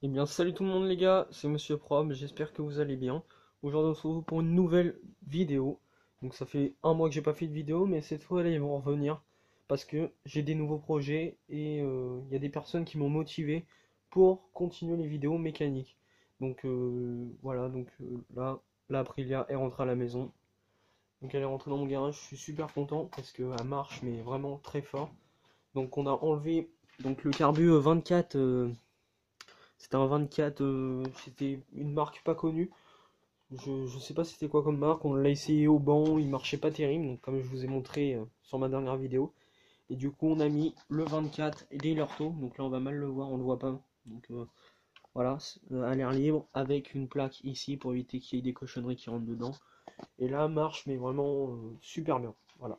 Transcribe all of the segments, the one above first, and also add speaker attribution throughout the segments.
Speaker 1: Eh bien, salut tout le monde les gars, c'est Monsieur Prob, j'espère que vous allez bien. Aujourd'hui on se retrouve pour une nouvelle vidéo. Donc ça fait un mois que j'ai pas fait de vidéo, mais cette fois là ils vont revenir parce que j'ai des nouveaux projets et il y a des personnes qui m'ont motivé pour continuer les vidéos mécaniques. Donc voilà, là Aprilia est rentrée à la maison. Donc elle est rentrée dans mon garage, je suis super content parce qu'elle marche mais vraiment très fort. Donc on a enlevé le carbu 24. C'était un 24, c'était une marque pas connue. Je sais pas c'était quoi comme marque, on l'a essayé au banc, il marchait pas terrible, donc comme je vous ai montré sur ma dernière vidéo. Et du coup on a mis le 24 et des Lorto, donc là on va mal le voir, on le voit pas. Donc voilà, à l'air libre, avec une plaque ici pour éviter qu'il y ait des cochonneries qui rentrent dedans. Et là marche mais vraiment super bien. Voilà.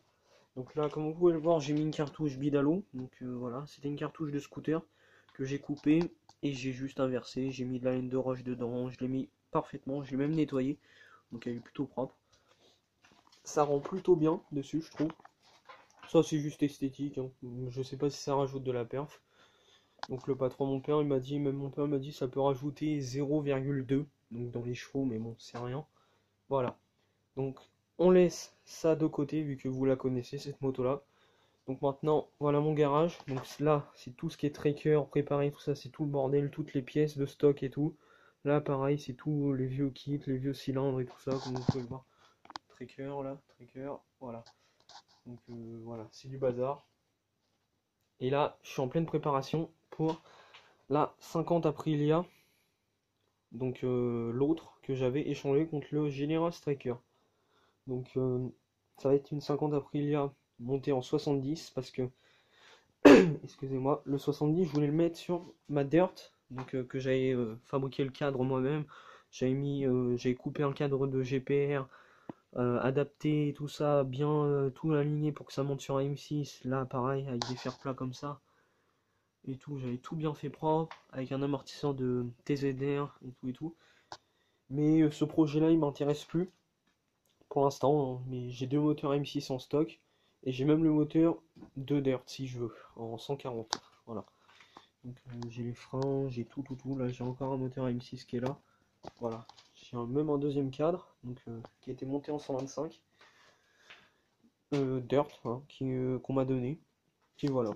Speaker 1: Donc là comme vous pouvez le voir j'ai mis une cartouche Bidalo, donc voilà, c'était une cartouche de scooter que j'ai coupée et j'ai juste inversé, j'ai mis de la laine de roche dedans, je l'ai mis parfaitement, je l'ai même nettoyé, donc elle est plutôt propre. Ça rend plutôt bien dessus je trouve. Ça c'est juste esthétique, hein. Je sais pas si ça rajoute de la perf. Donc le patron, mon père, il m'a dit, même mon père m'a dit ça peut rajouter 0,2, donc dans les chevaux, mais bon c'est rien. Voilà. Donc on laisse ça de côté vu que vous la connaissez cette moto là. Donc maintenant, voilà mon garage. Donc là, c'est tout ce qui est tracker, préparé, tout ça, c'est tout le bordel, toutes les pièces de stock et tout. Là, pareil, c'est tout les vieux kits, les vieux cylindres et tout ça, comme vous pouvez le voir. Tracker, là, tracker, voilà. Donc voilà, c'est du bazar. Et là, je suis en pleine préparation pour la 50 Aprilia. Donc l'autre que j'avais échangé contre le General Striker. Donc ça va être une 50 Aprilia montée en 70 parce que excusez-moi, le 70, je voulais le mettre sur ma Dirt, donc que j'avais fabriqué le cadre moi-même. J'avais coupé un cadre de GPR, adapté tout ça, bien tout aligné pour que ça monte sur un M6. Là, pareil, avec des fers plats comme ça et tout. J'avais tout bien fait propre, avec un amortisseur de TZR et tout et tout. Mais ce projet-là, il m'intéresse plus pour l'instant, hein. Mais j'ai deux moteurs M6 en stock et j'ai même le moteur de Dirt si je veux, en 140. Voilà. Donc j'ai les freins, j'ai tout. Là j'ai encore un moteur M6 qui est là. Voilà. J'ai même un deuxième cadre, donc qui a été monté en 125. Dirt, hein, qu'on m'a donné. Puis voilà.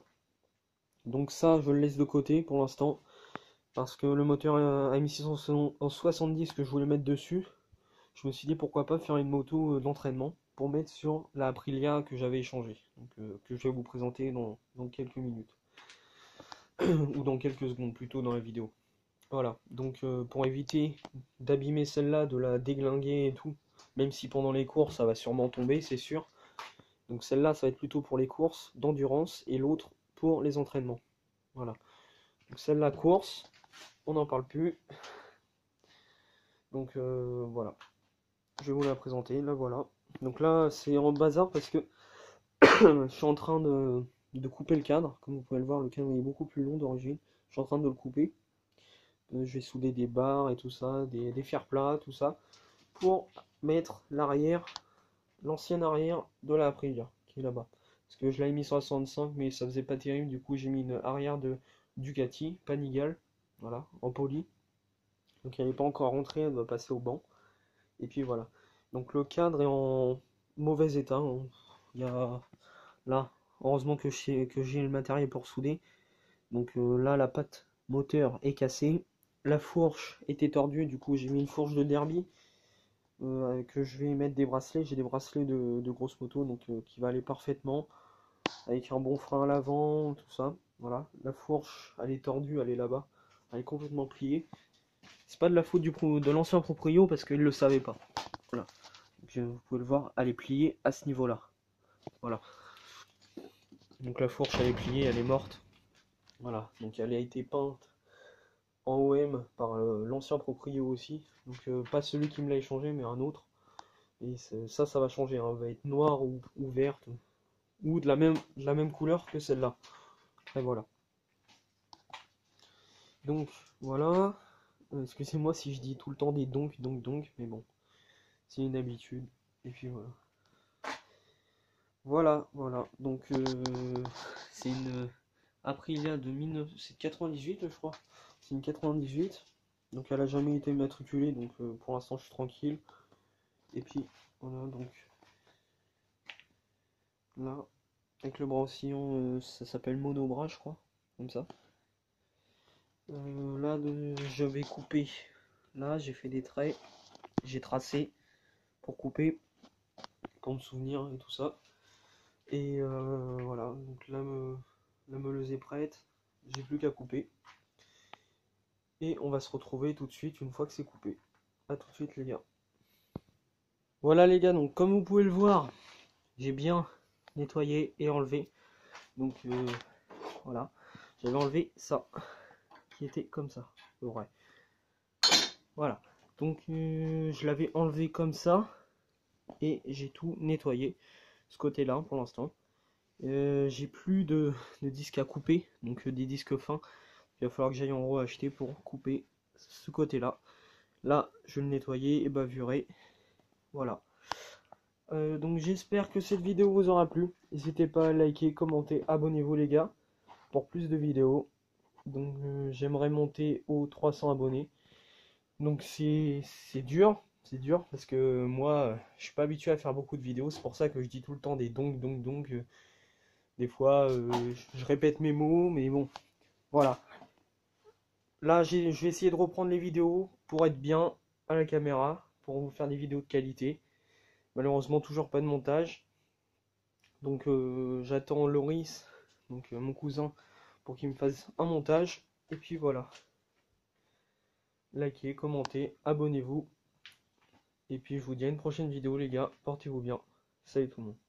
Speaker 1: Donc ça je le laisse de côté pour l'instant. Parce que le moteur M6 en 70 que je voulais mettre dessus, je me suis dit pourquoi pas faire une moto d'entraînement pour mettre sur la Aprilia que j'avais échangée. Donc que je vais vous présenter dans quelques minutes. Ou dans quelques secondes plutôt dans la vidéo. Voilà, donc pour éviter d'abîmer celle-là, de la déglinguer et tout, même si pendant les courses ça va sûrement tomber, c'est sûr. Donc celle-là, ça va être plutôt pour les courses d'endurance et l'autre pour les entraînements. Voilà. Donc celle-là, course, on n'en parle plus. Donc voilà, je vais vous la présenter, là voilà. Donc là, c'est en bazar parce que je suis en train de couper le cadre. Comme vous pouvez le voir, le cadre est beaucoup plus long d'origine. Je suis en train de le couper. Je vais souder des barres et tout ça, des fers plats, tout ça, pour mettre l'arrière, l'ancienne arrière de la Aprilia qui est là-bas. Parce que je l'avais mis sur la 65 mais ça faisait pas terrible, du coup j'ai mis une arrière de Ducati, Panigale, voilà, en poli. Donc elle n'est pas encore rentrée, elle doit passer au banc. Et puis voilà. Donc le cadre est en mauvais état, hein. Il y a là, heureusement que j'ai le matériel pour souder. Donc là la patte moteur est cassée. La fourche était tordue, du coup j'ai mis une fourche de derby. Que je vais mettre des bracelets. J'ai des bracelets de grosse moto donc qui va aller parfaitement avec un bon frein à l'avant, tout ça. Voilà, la fourche elle est tordue, elle est là-bas, elle est complètement pliée. C'est pas de la faute de l'ancien proprio parce qu'il le savait pas. Voilà, donc, vous pouvez le voir, elle est pliée à ce niveau-là. Voilà, donc la fourche elle est pliée, elle est morte. Voilà, donc elle a été peinte en OM par l'ancien proprio aussi. Donc pas celui qui me l'a échangé mais un autre. Et ça va changer, hein. Elle va être noire ou verte, ou de la même couleur que celle-là. Et voilà. Donc, voilà. Excusez-moi si je dis tout le temps des donc, mais bon, c'est une habitude. Et puis voilà. Voilà. Donc, c'est une Aprilia de 1998, je crois. C'est une 98. Donc elle a jamais été immatriculée, donc pour l'instant je suis tranquille. Et puis voilà, donc là, avec le bras oscillant, ça s'appelle monobras, je crois, comme ça. Là, je vais couper. Là, j'ai fait des traits, j'ai tracé pour couper, pour me souvenir et tout ça. Et voilà, donc là, la meuleuse est prête, j'ai plus qu'à couper. Et on va se retrouver tout de suite une fois que c'est coupé. A tout de suite les gars. Voilà les gars, donc comme vous pouvez le voir, j'ai bien nettoyé et enlevé. Donc voilà, j'avais enlevé ça, qui était comme ça, ouais. Voilà, donc je l'avais enlevé comme ça, et j'ai tout nettoyé, ce côté-là pour l'instant. J'ai plus de disques à couper, donc des disques fins. Il va falloir que j'aille en haut acheter pour couper ce côté-là. Là, je vais le nettoyer et bavurer. Voilà. Donc j'espère que cette vidéo vous aura plu. N'hésitez pas à liker, commenter, abonnez-vous les gars pour plus de vidéos. Donc j'aimerais monter aux 300 abonnés. Donc c'est dur parce que moi je suis pas habitué à faire beaucoup de vidéos. C'est pour ça que je dis tout le temps des donc. Des fois je répète mes mots, mais bon, voilà. Là je vais essayer de reprendre les vidéos pour être bien à la caméra, pour vous faire des vidéos de qualité. Malheureusement toujours pas de montage. Donc j'attends Loris, donc mon cousin, pour qu'il me fasse un montage. Et puis voilà. Likez, commentez, abonnez-vous. Et puis je vous dis à une prochaine vidéo les gars. Portez-vous bien. Salut tout le monde.